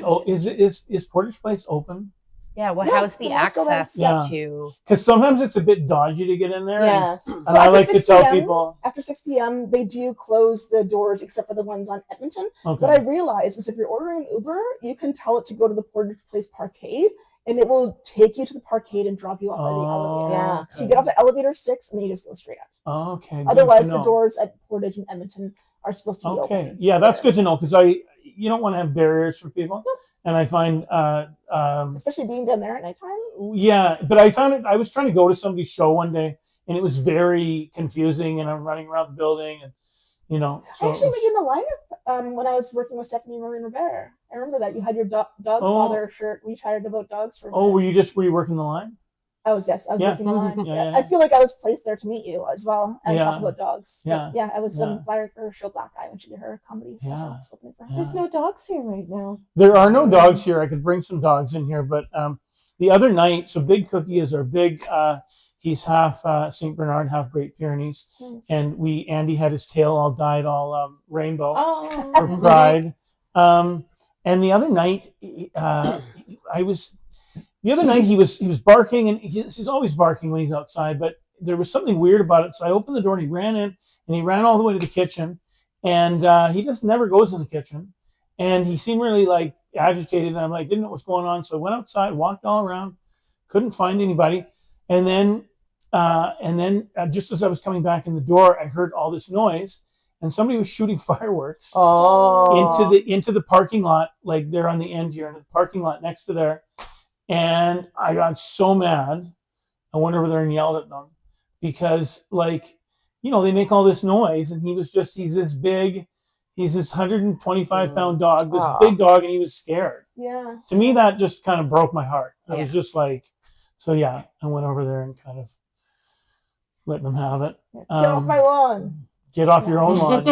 Is Portage Place open? Yeah, well, Yeah, how's the let's go there. access Yeah. to? Because sometimes it's a bit dodgy to get in there. Yeah. And So I after like to 6 tell p.m. people. After 6 p.m., they do close the doors except for the ones on Edmonton. Okay. What I realized is if you're ordering an Uber, you can tell it to go to the Portage Place Parkade, and it will take you to the parkade and drop you off by the elevator. Yeah. So you get off at elevator 6, and then you just go straight up. Okay. good Otherwise, to the know. doors at Portage and Edmonton are supposed to be Okay. open. Yeah, that's good to know because you don't want to have barriers for people. Nope. And I find Especially being down there at nighttime. yeah, but I found it. I was trying to go to somebody's show one day, and it was very confusing. And I'm running around the building, and I actually made you in the lineup when I was working with Stephanie Marie Rivera. I remember that you had your dog father shirt. We chatted about dogs for a minute. Were you working the line? I was working the line. Yeah. I feel like I was placed there to meet you as well and Yeah. talk about dogs. Yeah. But yeah, I was Yeah. flyer for Show Black Eye when she did her comedy special. Yeah. I was opening for her. Yeah. There's no dogs here right now. There are no dogs here. I could bring some dogs in here, but the other night, so Big Cookie is our big. He's half Saint Bernard, half Great Pyrenees, Nice. and Andy had his tail all dyed all rainbow Oh. for Pride. And the other night, The other night he was barking, and he's always barking when he's outside, but there was something weird about it. So I opened the door and he ran in, and he ran all the way to the kitchen, and he just never goes in the kitchen, and he seemed really like agitated, and I'm like, didn't know what's going on. So I went outside, walked all around, couldn't find anybody, and then and then just as I was coming back in the door, I heard all this noise, and somebody was shooting fireworks into the parking lot, like they're on the end here, in the parking lot next to there. And I got so mad. I went over there and yelled at them because, like, they make all this noise, and he's this big, he's this 125-pound dog, this big dog, and he was scared. Yeah. To me, that just kind of broke my heart. I Yeah. was just like, so yeah, I went over there and kind of let them have it. Get off my lawn. Get off your own lawn.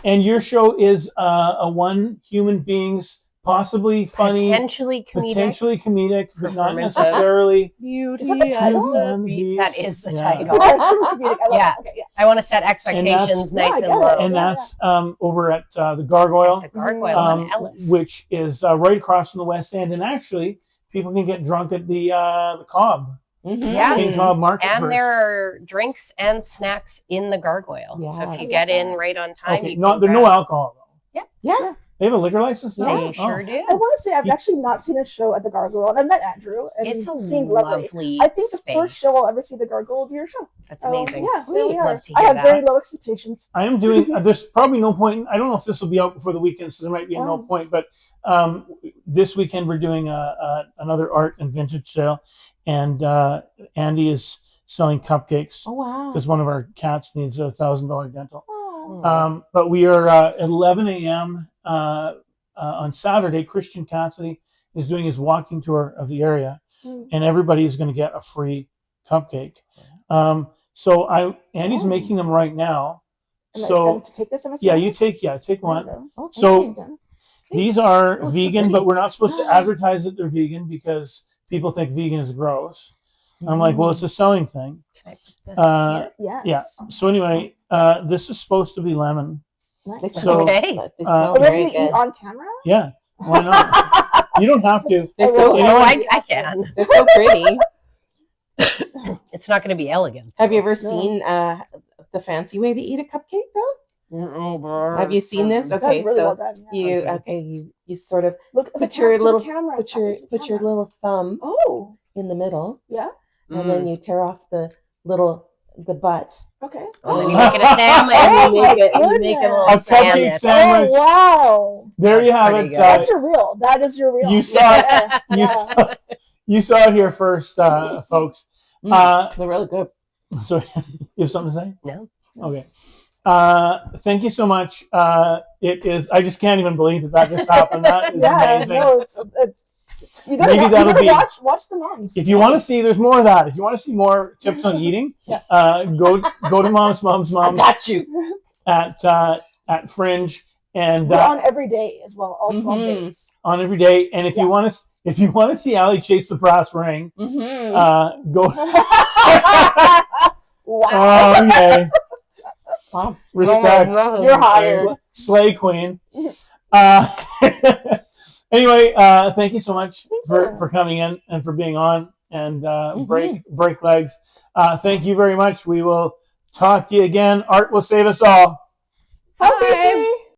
And your show is a one human being's possibly funny, potentially comedic, but not performance necessarily. Is that the title? That is the title. Potentially comedic. I love Yeah. it. Okay, yeah. I want to set expectations Yeah, I nice get and it. low. And that's over at the Gargoyle, The Gargoyle on Ellis. which is right across from the West End. And actually, people can get drunk at the Cobb. Yeah. King Cobb Market. And first. there are drinks and snacks in the Gargoyle. So if you get in right on time, Okay, you there's can no grab- alcohol though. Yeah. They have a liquor license now? They sure do. I want to say I've actually not seen a show at the Gargoyle, and I met Andrew, and It's a it seemed lovely. lovely I think the space. first show I'll ever see at the Gargoyle will be your show. That's amazing. Yeah, there we Love are. to I hear have that. very low expectations. I am doing, there's probably no point, I don't know if this will be out before the weekend, so there might be no Wow. point, but this weekend we're doing another art and vintage sale, and Andy is selling cupcakes Oh wow. because one of our cats needs $1,000 dental. Oh. But we are at 11 a.m. On Saturday. Christian Cassidy is doing his walking tour of the area, and everybody is going to get a free cupcake. So Andy's making them right now. And So to take this, I'm yeah, assuming? take one. Oh, So thanks again. these are Oh, it's so vegan, pretty. but we're not supposed to advertise that they're vegan because people think vegan is gross. I'm like, well, it's a selling thing. Can I put this Uh, here? Yes. Yeah. So anyway, this is supposed to be lemon. Nice. So- Okay. They smell Are we very going to eat good. on camera? Yeah. Why not? You don't have to. They're I so will. You know Oh, what? I can. They're so pretty. It's not going to be elegant. Have you ever seen the fancy way to eat a cupcake though? Have you seen this? That's Okay, really so well done. Yeah. you sort of Look at the put your little camera. put your little thumb Oh, in the middle, yeah. and then you tear off the butt. Okay. And then you make it a sandwich. And you make it. Oh, You make a A little goodness. cupcake sandwich. sandwich. Oh, wow. There you That's have pretty it. good. That's your reel. That is your reel. You saw it. Yeah. You saw it here first, folks. They're really good. So you have something to say? No. Okay. Thank you so much. It is. I just can't even believe that just happened. That is Yeah, amazing. no, it's you gotta, Maybe you that'll gotta be- watch the moms. If you want to see, there's more of that. If you want to see more tips on eating, go to Moms Got you. at Fringe and We're on every day as well, all 12 Mhm. days. on every day. And if you want to see Alli chase the brass ring, Mm-hmm. go. Wow. Oh yay! Wow. Respect. You're hired. Slay Queen. Anyway, thank you so much Thank for, you. for coming in and for being on and break legs. Thank you very much. We will talk to you again. Art will save us all. How tasty!